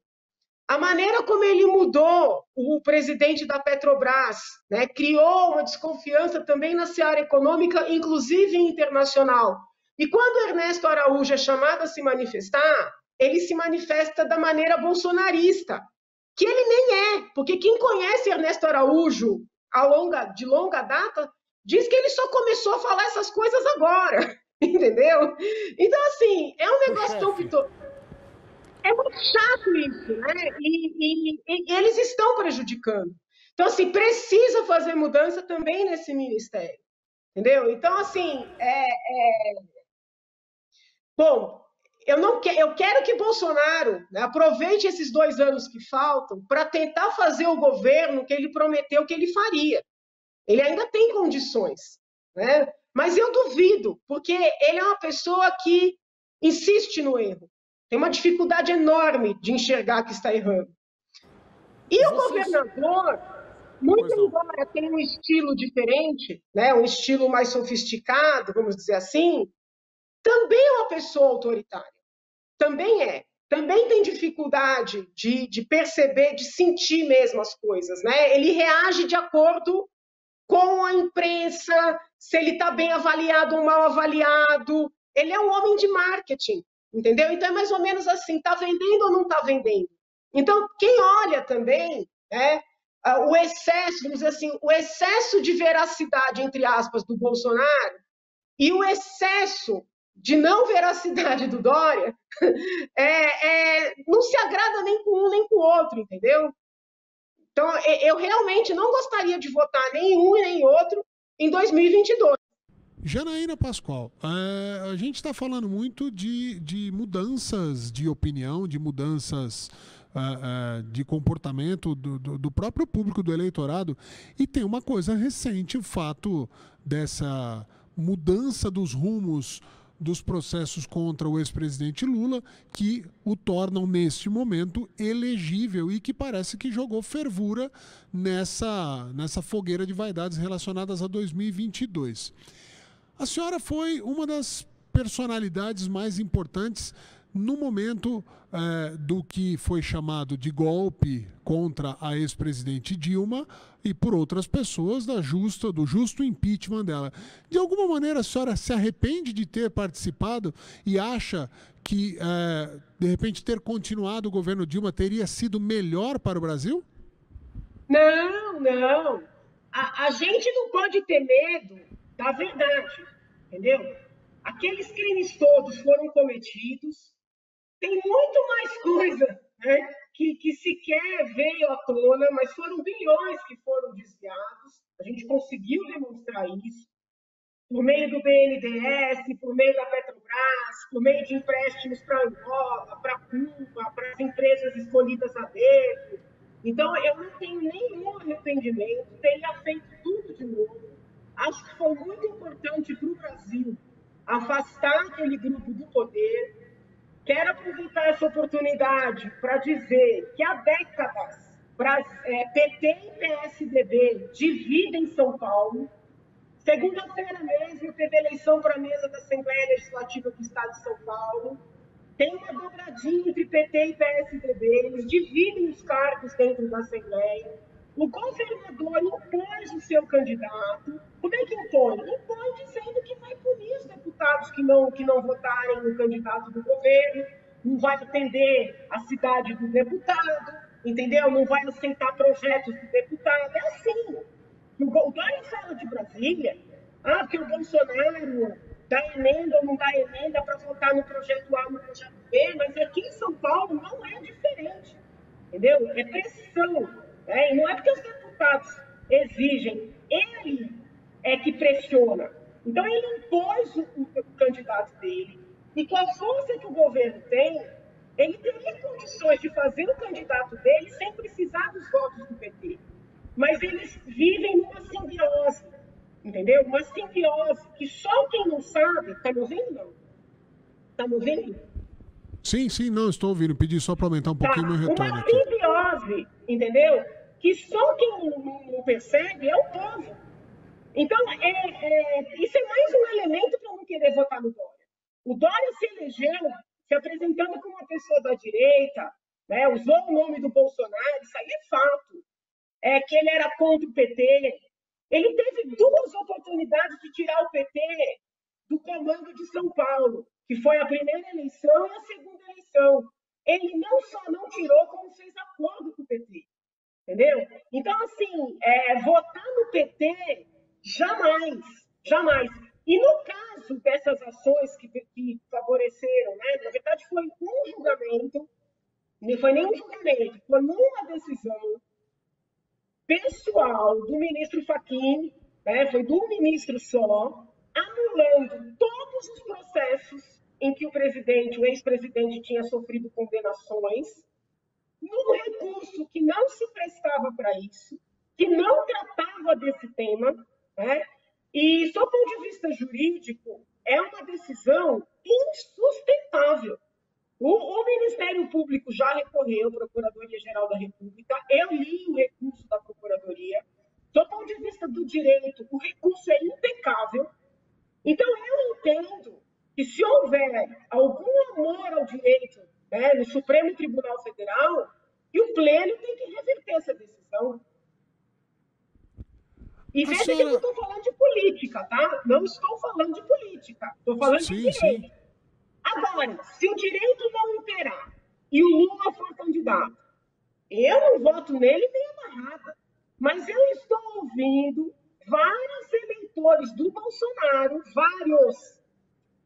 A maneira como ele mudou o presidente da Petrobras, né, criou uma desconfiança também na seara econômica, inclusive internacional. E quando Ernesto Araújo é chamado a se manifestar, ele se manifesta da maneira bolsonarista, que ele nem é, porque quem conhece Ernesto Araújo de longa data diz que ele só começou a falar essas coisas agora, entendeu? Então, assim, é um negócio tão pitoresco. É muito chato isso, né? E eles estão prejudicando. Então, assim, precisa fazer mudança também nesse ministério, entendeu? Então, assim, bom, eu quero que Bolsonaro, né, aproveite esses 2 anos que faltam para tentar fazer o governo que ele prometeu que ele faria. Ele ainda tem condições, né? Mas eu duvido, porque ele é uma pessoa que insiste no erro. Tem uma dificuldade enorme de enxergar que está errando. E o governador, muito embora tenha um estilo diferente, né, um estilo mais sofisticado, vamos dizer assim, também é uma pessoa autoritária. Também é. Também tem dificuldade de perceber, de sentir mesmo as coisas, né? Ele reage de acordo com a imprensa, se ele está bem avaliado ou mal avaliado. Ele é um homem de marketing, entendeu? Então é mais ou menos assim, está vendendo ou não está vendendo? Então, quem olha também, né, o excesso, vamos dizer assim, o excesso de veracidade, entre aspas, do Bolsonaro e o excesso de não veracidade do Dória, não se agrada nem com um nem com o outro, entendeu? Então, eu realmente não gostaria de votar nem um nem outro em 2022. Janaína Pascoal, a gente está falando muito de mudanças de opinião, de mudanças de comportamento do próprio público, do eleitorado, e tem uma coisa recente, o fato dessa mudança dos rumos dos processos contra o ex-presidente Lula, que o tornam, neste momento, elegível e que parece que jogou fervura nessa fogueira de vaidades relacionadas a 2022. A senhora foi uma das personalidades mais importantes no momento do que foi chamado de golpe contra a ex-presidente Dilma e por outras pessoas do justo impeachment dela. De alguma maneira a senhora se arrepende de ter participado e acha que, de repente, ter continuado o governo Dilma teria sido melhor para o Brasil? Não. A gente não pode ter medo da verdade, entendeu? Aqueles crimes todos foram cometidos, tem muito mais coisa, né, que sequer veio à tona, mas foram bilhões que foram desviados, a gente conseguiu demonstrar isso, por meio do BNDES, por meio da Petrobras, por meio de empréstimos para Angola, para Cuba, para as empresas escolhidas a dedo. Então, eu não tenho nenhum arrependimento, teria feito tudo de novo. Acho que foi muito importante para o Brasil afastar aquele grupo do poder. Quero aproveitar essa oportunidade para dizer que há décadas PT e PSDB dividem São Paulo. Segunda-feira mesmo teve eleição para a mesa da Assembleia Legislativa do Estado de São Paulo. Tem uma dobradinha entre PT e PSDB, eles dividem os cargos dentro da Assembleia. O governador impôs o seu candidato. Como é que impõe? Impõe dizendo que vai punir os deputados que não votarem no candidato do governo, não vai atender a cidade do deputado, entendeu? Não vai aceitar projetos do deputado. É assim. O Dória fala de Brasília, porque o Bolsonaro dá emenda ou não dá emenda para votar no projeto A ou no projeto B, mas aqui em São Paulo não é diferente, entendeu? É pressão. E não é porque os deputados exigem, ele é que pressiona. Então, ele impôs o candidato dele, e com a força que o governo tem, ele teria condições de fazer o candidato dele sem precisar dos votos do PT. Mas eles vivem numa simbiose, entendeu? Uma simbiose que só quem não sabe... Está me ouvindo, não? Está me ouvindo? Sim, não, estou ouvindo. Pedi só para aumentar um pouquinho meu retorno uma aqui. Simbiose, entendeu? Que só quem não percebe é o povo. Então, isso é mais um elemento para não querer votar no Dória. O Dória se elegeu se apresentando como uma pessoa da direita, né? Usou o nome do Bolsonaro, isso aí é fato. Que ele era contra o PT. Ele teve duas oportunidades de tirar o PT do comando de São Paulo, que foi a primeira eleição e a segunda eleição. Ele não só não tirou, como fez acordo com o PT. Entendeu? Então, assim, votar no PT, jamais. E no caso dessas ações que favoreceram, né, na verdade foi um julgamento, não foi nem um julgamento, foi uma decisão pessoal do ministro Fachin, né, foi do ministro só, anulando todos os processos em que o ex-presidente tinha sofrido condenações, num recurso que não se prestava para isso, que não tratava desse tema, né? E, sob o ponto de vista jurídico, é uma decisão insustentável. O Ministério Público já recorreu à Procuradoria-Geral da República, eu li o recurso da Procuradoria, sob o ponto de vista do direito, o recurso é impecável. Então, eu entendo que se houver algum amor ao direito, né, no Supremo Tribunal Federal, que o Pleno tem que reverter essa decisão. E veja que eu não estou falando de política, tá? Não estou falando de política, estou falando de direito. Sim. Agora, se o direito não imperar e o Lula for candidato, eu não voto nele nem amarrada, mas eu estou ouvindo vários eleitores do Bolsonaro,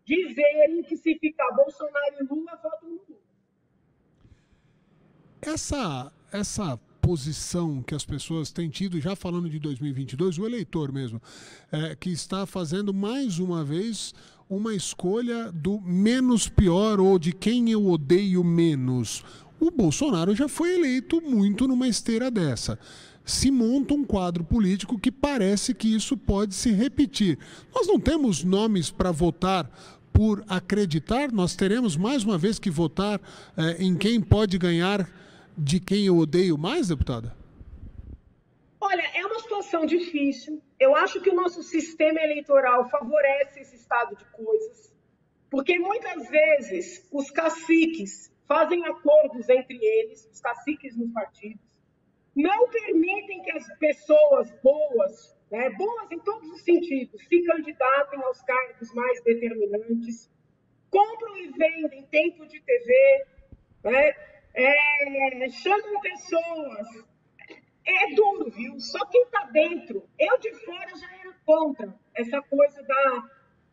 dizerem que se ficar Bolsonaro e Lula, votam no Lula. Essa posição que as pessoas têm tido, já falando de 2022, o eleitor mesmo, que está fazendo mais uma vez uma escolha do menos pior ou de quem eu odeio menos. O Bolsonaro já foi eleito muito numa esteira dessa. Se monta um quadro político que parece que isso pode se repetir. Nós não temos nomes para votar por acreditar, nós teremos mais uma vez que votar em quem pode ganhar de quem eu odeio mais, deputada? Olha, é uma situação difícil. Eu acho que o nosso sistema eleitoral favorece esse estado de coisas, porque muitas vezes os caciques fazem acordos entre eles, os caciques nos partidos, não permitem que as pessoas boas, boas em todos os sentidos, se candidatem aos cargos mais determinantes, compram e vendem tempo de TV, chamam pessoas. É duro, viu? Só quem está dentro. Eu de fora já era contra essa coisa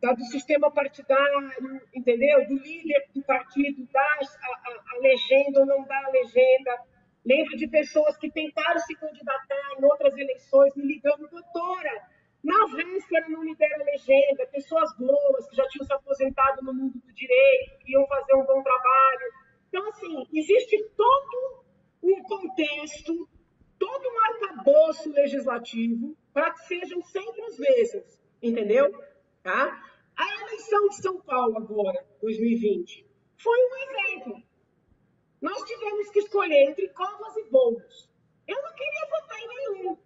do sistema partidário, entendeu? Do líder do partido dar a legenda ou não dar a legenda. Lembro de pessoas que tentaram se candidatar em outras eleições, me ligando, doutora, na véspera não me deram a legenda, pessoas boas que já tinham se aposentado no mundo do direito, que iam fazer um bom trabalho. Então, assim, existe todo um contexto, todo um arcabouço legislativo para que sejam sempre as mesmas, entendeu? Tá? A eleição de São Paulo agora, 2020, foi um exemplo. Nós tivemos que escolher entre Covas e Boulos. Eu não queria votar em nenhum,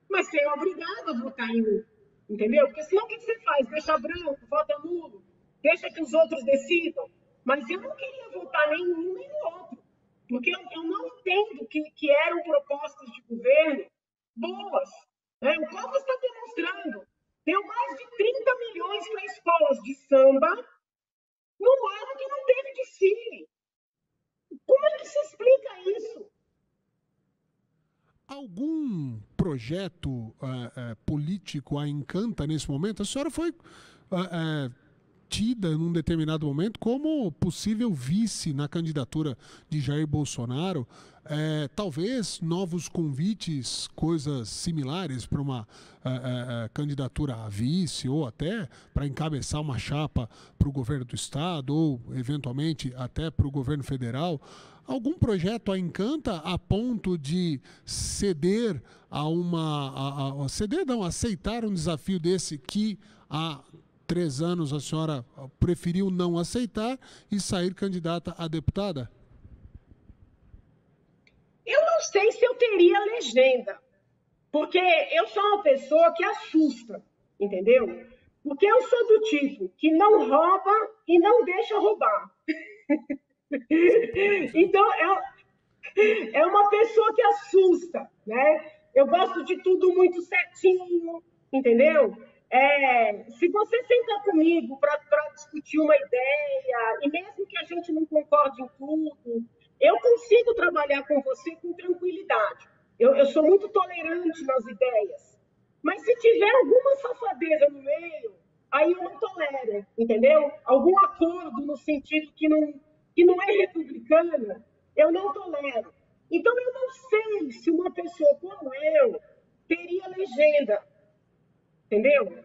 mas ser obrigado a votar em um, entendeu? Porque senão o que você faz? Deixa branco, vota nulo, deixa que os outros decidam. Mas eu não queria votar nem um nem no outro, porque eu não entendo que eram propostas de governo boas. O Covas está demonstrando. Deu mais de 30 milhões para escolas de samba num ano que não teve desfile. Como é que se explica isso? Algum projeto político a encanta nesse momento? A senhora foi tida num determinado momento como possível vice na candidatura de Jair Bolsonaro. Talvez novos convites, coisas similares para uma candidatura a vice ou até para encabeçar uma chapa para o governo do estado ou eventualmente até para o governo federal. Algum projeto a encanta a ponto de ceder aceitar um desafio desse que há 3 anos a senhora preferiu não aceitar e sair candidata a deputada? Eu não sei se eu teria legenda, porque eu sou uma pessoa que assusta, entendeu? Porque eu sou do tipo que não rouba e não deixa roubar. Então, é uma pessoa que assusta, né? Eu gosto de tudo muito certinho, entendeu? Se você sentar comigo para discutir uma ideia, e mesmo que a gente não concorde em tudo, eu consigo trabalhar com você com tranquilidade. Eu sou muito tolerante nas ideias. Mas se tiver alguma safadeza no meio, aí eu não tolero, entendeu? Algum acordo no sentido que não é republicano, eu não tolero. Então, eu não sei se uma pessoa como eu teria legenda, entendeu?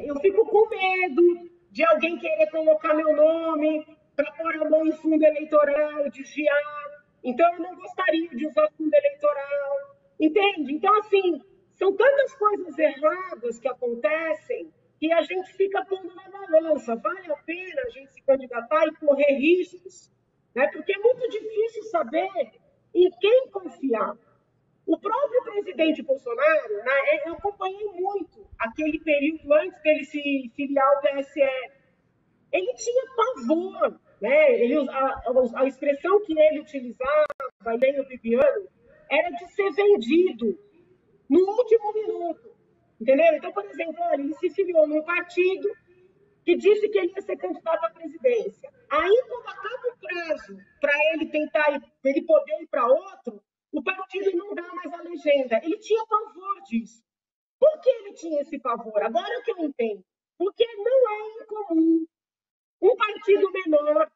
Eu fico com medo de alguém querer colocar meu nome para pôr a mão em fundo eleitoral, desviar. Então, eu não gostaria de usar fundo eleitoral, entende? Então, assim, são tantas coisas erradas que acontecem que a gente fica pondo na balança. Vale a pena a gente se candidatar e correr riscos? Né? Porque é muito difícil saber em quem confiar. O próprio presidente Bolsonaro, né, eu acompanhei muito aquele período antes dele se filiar ao PSL. Ele tinha pavor, né? A expressão que ele utilizava, ele e o Bibiano, era de ser vendido no último minuto. Entendeu? Então, por exemplo, ele se filiou num partido que disse que ele ia ser candidato à presidência. Aí, quando acaba o prazo para ele tentar, ele poder ir para outro, o partido não dá mais a legenda. Ele tinha pavor disso. Por que ele tinha esse pavor? Agora é o que eu entendo. Porque não é incomum um partido menor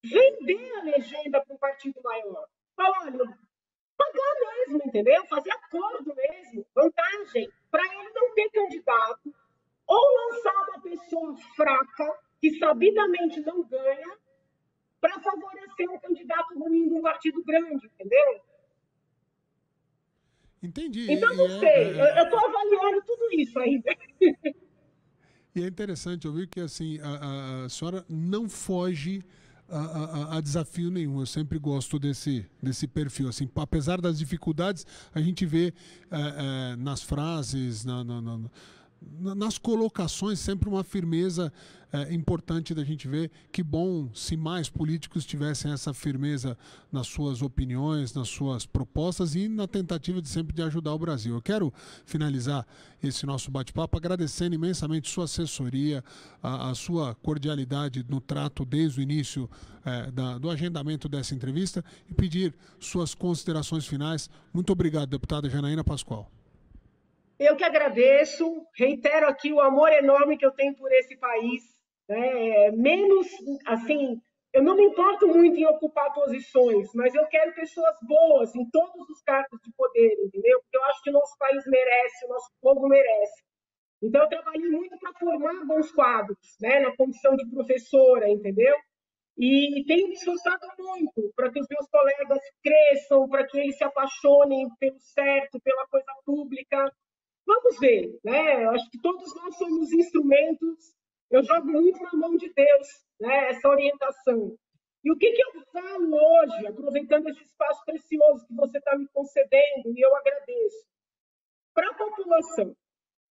vender a legenda para um partido maior. Fala, olha, pagar mesmo, entendeu? Fazer acordo mesmo, vantagem, para ele não ter candidato, ou lançar uma pessoa fraca, que sabidamente não ganha, para favorecer um candidato ruim de um partido grande, entendeu? Entendi. Então, não sei, eu estou avaliando tudo isso ainda. E é interessante ouvir que assim, a senhora não foge a desafio nenhum. Eu sempre gosto desse perfil. Assim, apesar das dificuldades, a gente vê nas frases, nas colocações, sempre uma firmeza importante da gente ver. Que bom se mais políticos tivessem essa firmeza nas suas opiniões, nas suas propostas e na tentativa de sempre de ajudar o Brasil. Eu quero finalizar esse nosso bate-papo agradecendo imensamente sua assessoria, a sua cordialidade no trato desde o início do agendamento dessa entrevista e pedir suas considerações finais. Muito obrigado, deputada Janaína Pascoal. Eu que agradeço, reitero aqui o amor enorme que eu tenho por esse país, né? Menos, assim, eu não me importo muito em ocupar posições, mas eu quero pessoas boas em todos os cargos de poder, entendeu? Porque eu acho que o nosso país merece, o nosso povo merece. Então, eu trabalhei muito para formar bons quadros, né? Na condição de professora, entendeu? E tenho me esforçado muito para que os meus colegas cresçam, para que eles se apaixonem pelo certo, pela coisa pública. Vamos ver, né? Eu acho que todos nós somos instrumentos. Eu jogo muito na mão de Deus, né? Essa orientação. E o que eu falo hoje, aproveitando esse espaço precioso que você está me concedendo, e eu agradeço, para a população,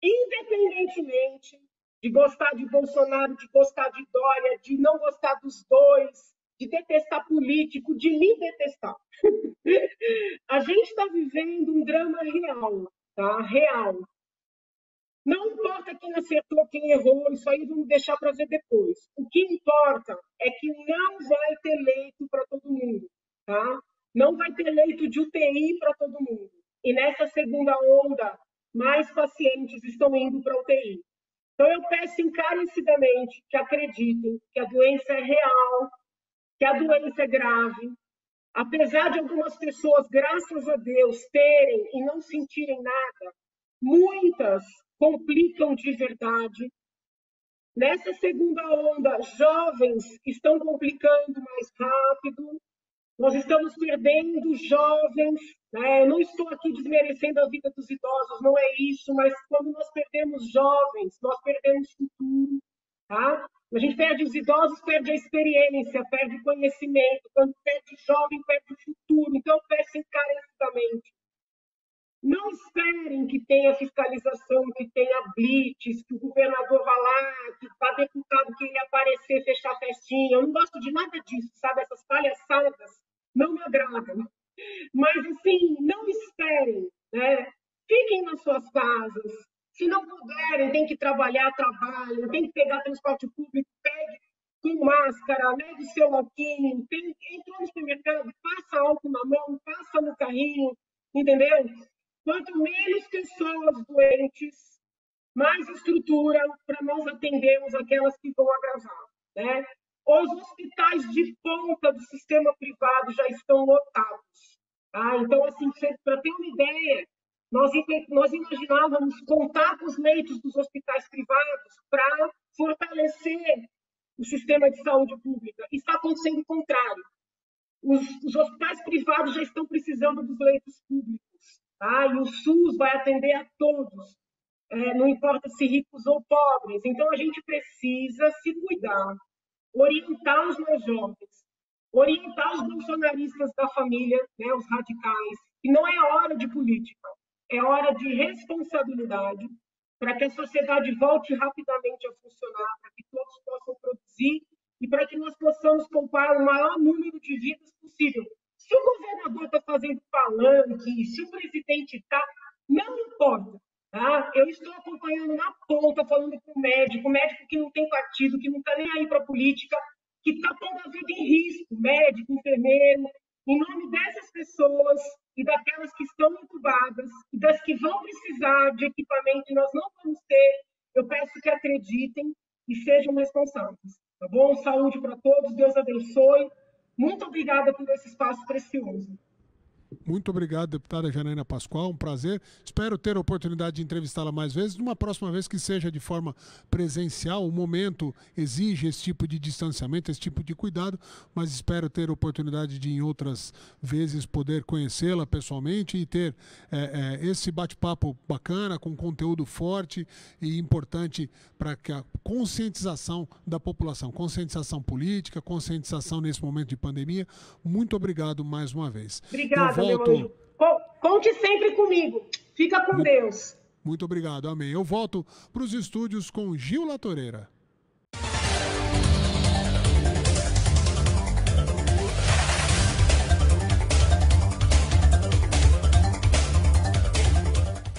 independentemente de gostar de Bolsonaro, de gostar de Dória, de não gostar dos dois, de detestar político, de me detestar. A gente está vivendo um drama real, tá? Real. Não importa quem acertou, quem errou, isso aí vamos deixar para ver depois. O que importa é que não vai ter leito para todo mundo, tá? Não vai ter leito de UTI para todo mundo. E nessa segunda onda, mais pacientes estão indo para UTI. Então, eu peço encarecidamente que acreditem que a doença é real, que a doença é grave. Apesar de algumas pessoas, graças a Deus, terem e não sentirem nada, muitas complicam de verdade. Nessa segunda onda, jovens estão complicando mais rápido. Nós estamos perdendo jovens, né? Eu não estou aqui desmerecendo a vida dos idosos, não é isso, mas quando nós perdemos jovens, nós perdemos futuro, tá? A gente perde os idosos, perde a experiência, perde o conhecimento. Quando perde jovem, perde o futuro. Então, eu peço encarecidamente, não esperem que tenha fiscalização, que tenha blitz, que o governador vá lá, que vá deputado que ele aparecer, fechar a festinha. Eu não gosto de nada disso, sabe? Essas palhaçadas não me agradam. Mas, assim, não esperem, né? Fiquem nas suas casas. Se não puderem, tem que trabalhar, trabalhem. Tem que pegar transporte público, pegue com máscara, leve seu loquinho. Entrou no supermercado, passa álcool na mão, passa no carrinho, entendeu? Quanto menos pessoas doentes, mais estrutura para nós atendermos aquelas que vão agravar, né? Os hospitais de ponta do sistema privado já estão lotados. Tá? Então, assim, para ter uma ideia, nós imaginávamos contar com os leitos dos hospitais privados para fortalecer o sistema de saúde pública. Está acontecendo o contrário. Os hospitais privados já estão precisando dos leitos públicos. Tá? E o SUS vai atender a todos, não importa se ricos ou pobres. Então, a gente precisa se cuidar, orientar os mais jovens, orientar os bolsonaristas da família, né, os radicais, que não é hora de política, é hora de responsabilidade para que a sociedade volte rapidamente a funcionar, para que todos possam produzir e para que nós possamos poupar o maior número de vidas possível. Se o governador está fazendo palanque, se o presidente está, não importa. Tá? Eu estou acompanhando na ponta, falando com o médico que não tem partido, que não está nem aí para a política, que está pondo a vida em risco, médico, enfermeiro, em nome dessas pessoas e daquelas que estão intubadas e das que vão precisar de equipamento e nós não vamos ter, eu peço que acreditem e sejam responsáveis. Tá bom? Saúde para todos, Deus abençoe. Muito obrigada por esse espaço precioso. Muito obrigado, deputada Janaína Pascoal, um prazer. Espero ter a oportunidade de entrevistá-la mais vezes, numa próxima vez que seja de forma presencial. O momento exige esse tipo de distanciamento, esse tipo de cuidado, mas espero ter a oportunidade de, em outras vezes, poder conhecê-la pessoalmente e ter esse bate-papo bacana, com conteúdo forte e importante para que a conscientização da população, conscientização política, conscientização nesse momento de pandemia. Muito obrigado mais uma vez. Obrigada, meu anjo. Conte sempre comigo. Fica com Deus. Muito obrigado, amém. Eu volto para os estúdios com Gil Latoreira.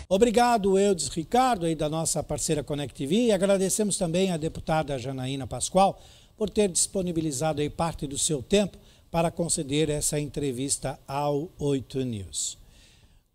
Obrigado, Eudes Ricardo, aí da nossa parceira Connect TV, e agradecemos também à deputada Janaína Pascoal por ter disponibilizado aí parte do seu tempo para conceder essa entrevista ao 8 News.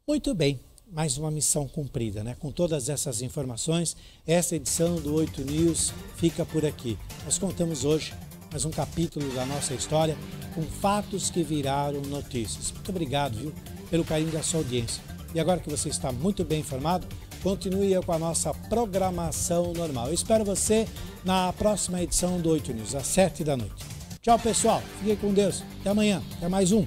Muito bem, mais uma missão cumprida, né? Com todas essas informações, essa edição do 8 News fica por aqui. Nós contamos hoje mais um capítulo da nossa história com fatos que viraram notícias. Muito obrigado, viu, pelo carinho da sua audiência. E agora que você está muito bem informado, continue com a nossa programação normal. Eu espero você na próxima edição do 8 News, às 7 da noite. Tchau, pessoal. Fiquem com Deus. Até amanhã. Até mais um.